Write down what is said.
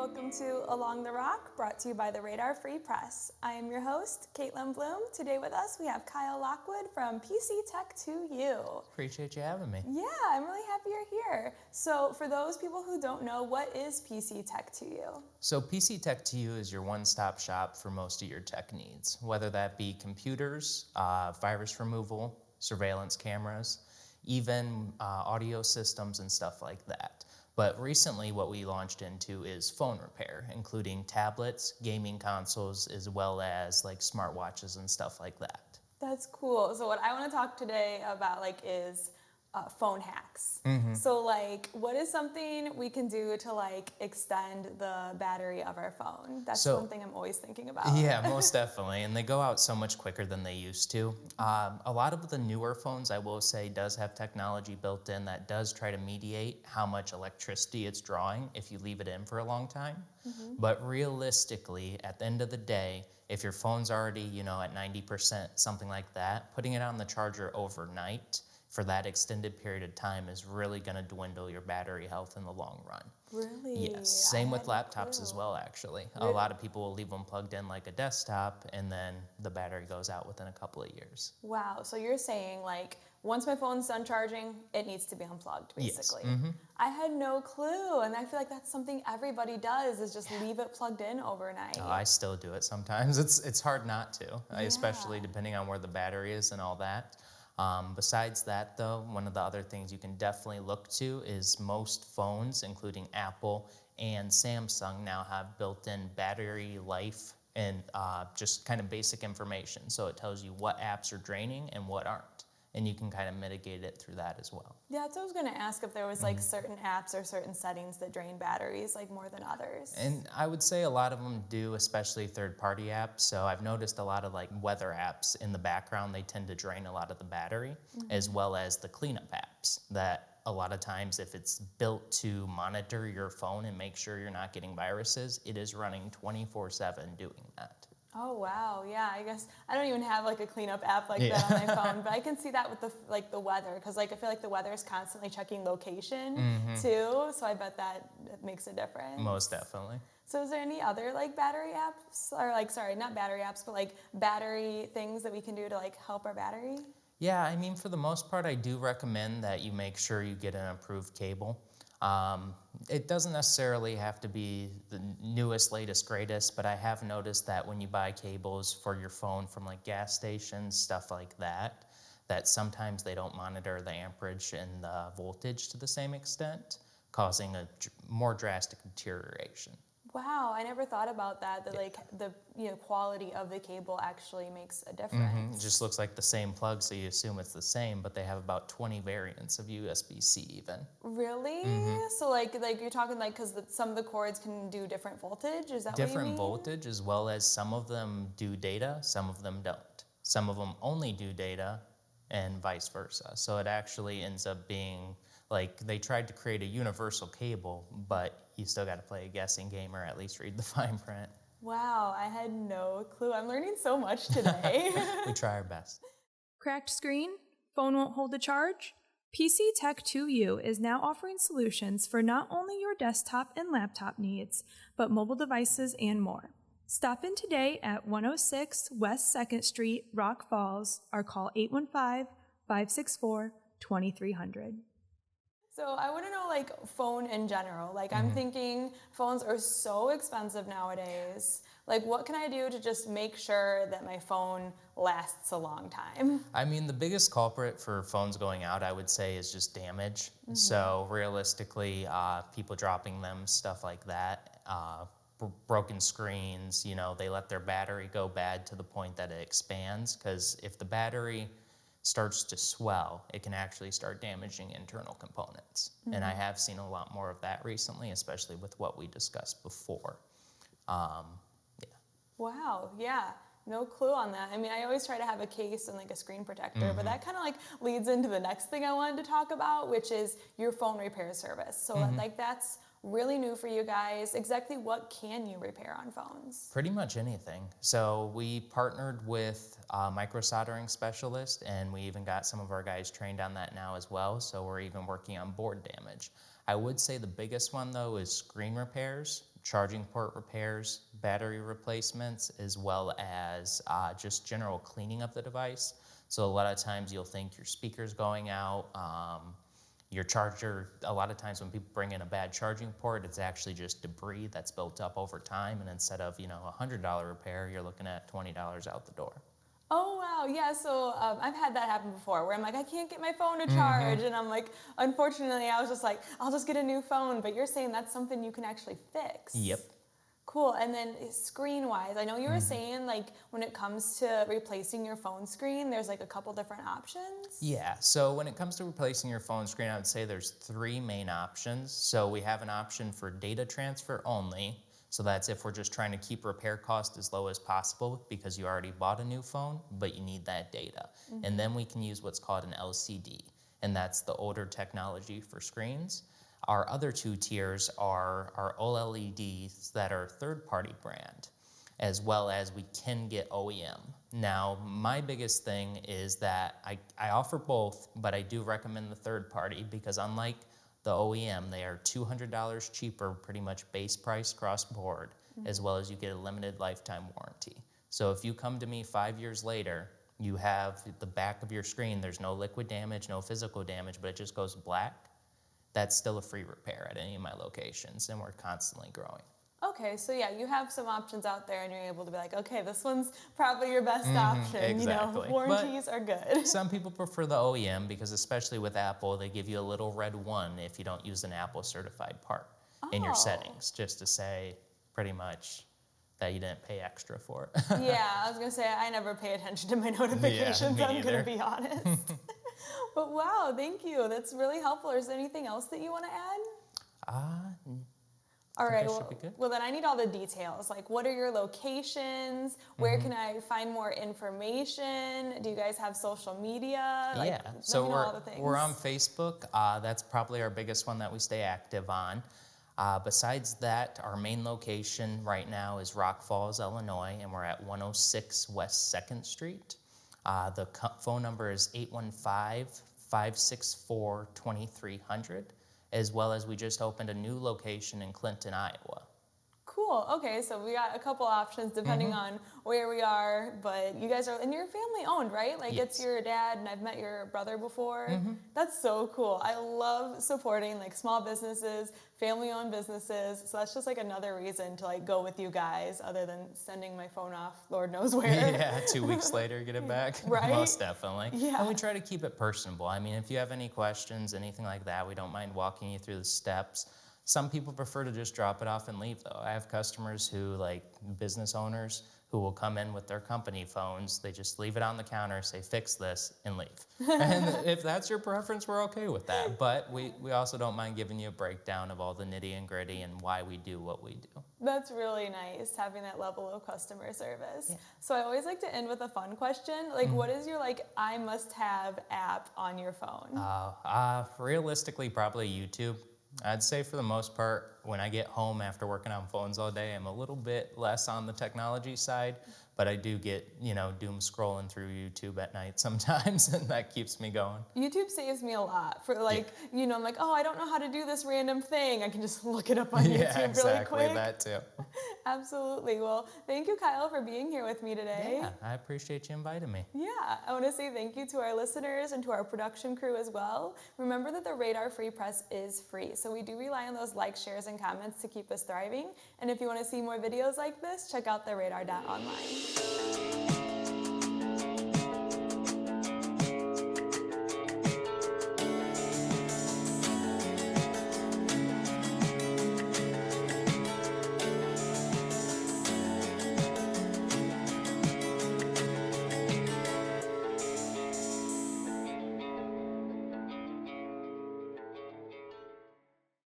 Welcome to Along the Rock, brought to you by the Radar Free Press. I am your host, Kaitlyn Blum. Today with us, we have Kyle Lockwood from PC Tech2U. Appreciate you having me. Yeah, I'm really happy you're here. So for those people who don't know, what is PC Tech2U? So PC Tech2U is your one-stop shop for most of your tech needs, whether that be computers, virus removal, surveillance cameras, even audio systems and stuff like that. But recently what we launched into is phone repair, including tablets, gaming consoles, as well as like smartwatches and stuff like that. That's cool. So what I want to talk today about is phone hacks. So what is something we can do to extend the battery of our phone? That's one thing I'm always thinking about. Yeah, most definitely. And they go out so much quicker than they used to. A lot of the newer phones, I will say, does have technology built in that does try to mediate how much electricity it's drawing if you leave it in for a long time. But realistically, at the end of the day, if your phone's already, at 90%, something like that, putting it on the charger overnight for that extended period of time is really going to dwindle your battery health in the long run. Really? Yes, same with laptops as well, actually. Really? A lot of people will leave them plugged in like a desktop, and then the battery goes out within a couple of years. Wow, so you're saying once my phone's done charging, it needs to be unplugged, basically. Yes. I had no clue, and I feel like that's something everybody does, is just leave it plugged in overnight. Oh, I still do it sometimes. It's hard not to, especially depending on where the battery is and all that. Besides that, though, one of the other things you can definitely look to is most phones, including Apple and Samsung, now have built-in battery life and just kind of basic information. So it tells you what apps are draining and what aren't. And you can kind of mitigate it through that as well. Yeah, that's what I was going to ask, if there was certain apps or certain settings that drain batteries more than others. And I would say a lot of them do, especially third-party apps. So I've noticed a lot of weather apps in the background, they tend to drain a lot of the battery, as well as the cleanup apps that a lot of times, if it's built to monitor your phone and make sure you're not getting viruses, it is running 24/7 doing that. Oh wow, yeah. I guess I don't even have a cleanup app that on my phone, but I can see that with the weather, because I feel like the weather is constantly checking location too. So I bet that makes a difference. Most definitely. So is there any other battery apps, or sorry, not battery apps, but battery things that we can do to help our battery? Yeah, I mean, for the most part, I do recommend that you make sure you get an approved cable. It doesn't necessarily have to be the newest, latest, greatest, but I have noticed that when you buy cables for your phone from gas stations, stuff like that, that sometimes they don't monitor the amperage and the voltage to the same extent, causing a more drastic deterioration. Wow, I never thought about that. The quality of the cable actually makes a difference. It just looks like the same plug, so you assume it's the same, but they have about 20 variants of USB-C even. Really? So you're talking because some of the cords can do different voltage? Is that what you mean? Different voltage, as well as some of them do data, some of them don't. Some of them only do data, and vice versa. So it actually ends up being they tried to create a universal cable, but you still got to play a guessing game or at least read the fine print. Wow, I had no clue. I'm learning so much today. We try our best. Cracked screen? Phone won't hold the charge? PC Tech2U is now offering solutions for not only your desktop and laptop needs, but mobile devices and more. Stop in today at 106 West 2nd Street, Rock Falls, or call 815-564-2300. So I want to know phone in general. I'm thinking phones are so expensive nowadays. What can I do to just make sure that my phone lasts a long time? I mean, the biggest culprit for phones going out, I would say, is just damage. So realistically, people dropping them, stuff like that, broken screens, they let their battery go bad to the point that it expands, because if the battery starts to swell, it can actually start damaging internal components. And I have seen a lot more of that recently, especially with what we discussed before. Wow, yeah. No clue on that. I mean, I always try to have a case and a screen protector, but that kind of leads into the next thing I wanted to talk about, which is your phone repair service. So that's really new for you guys. Exactly what can you repair on phones? Pretty much anything. So we partnered with a micro soldering specialist, and we even got some of our guys trained on that now as well. So we're even working on board damage. I would say the biggest one, though, is screen repairs, charging port repairs, battery replacements, as well as just general cleaning of the device. So a lot of times you'll think your speaker's going out, your charger, a lot of times when people bring in a bad charging port, it's actually just debris that's built up over time, and instead of, a $100 repair, you're looking at $20 out the door. Oh, wow. Yeah, so I've had that happen before where I'm like, I can't get my phone to charge. And I'm like, unfortunately, I was just like, I'll just get a new phone. But you're saying that's something you can actually fix. Yep. Cool. And then screen-wise, I know you were saying like when it comes to replacing your phone screen, there's like a couple different options. Yeah, so when it comes to replacing your phone screen, I would say there's 3 main options. So we have an option for data transfer only. So that's if we're just trying to keep repair costs as low as possible because you already bought a new phone, but you need that data. And then we can use what's called an LCD, and that's the older technology for screens. Our other 2 tiers are our OLEDs that are third-party brand, as well as we can get OEM. Now, my biggest thing is that I offer both, but I do recommend the third party because unlike the OEM, they are $200 cheaper, pretty much base price cross board, as well as you get a limited lifetime warranty. So if you come to me 5 years later, you have the back of your screen, there's no liquid damage, no physical damage, but it just goes black, that's still a free repair at any of my locations, and we're constantly growing. Okay, so yeah, you have some options out there and you're able to be like, okay, this one's probably your best option. Exactly. Warranties are good. Some people prefer the OEM because especially with Apple, they give you a little red 1 if you don't use an Apple certified part in your settings, just to say pretty much that you didn't pay extra for it. Yeah, I was gonna say, I never pay attention to my notifications, me I'm gonna neither. be honest. But wow, thank you. That's really helpful. Is there anything else that you wanna add? All right, that should be good. well then I need all the details. Like what are your locations? Where can I find more information? Do you guys have social media? Like, Yeah, let so me know all the things. we're on Facebook. That's probably our biggest one that we stay active on. Besides that, our main location right now is Rock Falls, Illinois, and we're at 106 West 2nd Street. The phone number is 815-564-2300. As well as we just opened a new location in Clinton, Iowa. Cool. Okay, so we got a couple options depending on where we are, but you guys are, and you're family owned, right? Like Yes. it's your dad, and I've met your brother before. That's so cool. I love supporting like small businesses, family owned businesses. So that's just like another reason to like go with you guys other than sending my phone off Lord knows where. Yeah, 2 weeks later, get it back. Right? Most definitely. Yeah. And we try to keep it personable. I mean, if you have any questions, anything like that, we don't mind walking you through the steps. Some people prefer to just drop it off and leave, though. I have customers who, like business owners, who will come in with their company phones. They just leave it on the counter, say, fix this, and leave. And if that's your preference, we're okay with that. But we also don't mind giving you a breakdown of all the nitty and gritty and why we do what we do. That's really nice, having that level of customer service. Yeah. So I always like to end with a fun question. Like, what is your, like, I must-have app on your phone? Realistically, probably YouTube. I'd say for the most part, when I get home after working on phones all day, I'm a little bit less on the technology side, but I do get, doom scrolling through YouTube at night sometimes, and that keeps me going. YouTube saves me a lot for like, I'm like, oh, I don't know how to do this random thing. I can just look it up on YouTube really quick. That too. Absolutely. Well, thank you, Kyle, for being here with me today. Yeah, I appreciate you inviting me. Yeah, I want to say thank you to our listeners and to our production crew as well. Remember that the Radar Free Press is free, so we do rely on those likes, shares, and comments to keep us thriving. And if you want to see more videos like this, check out theradar.online.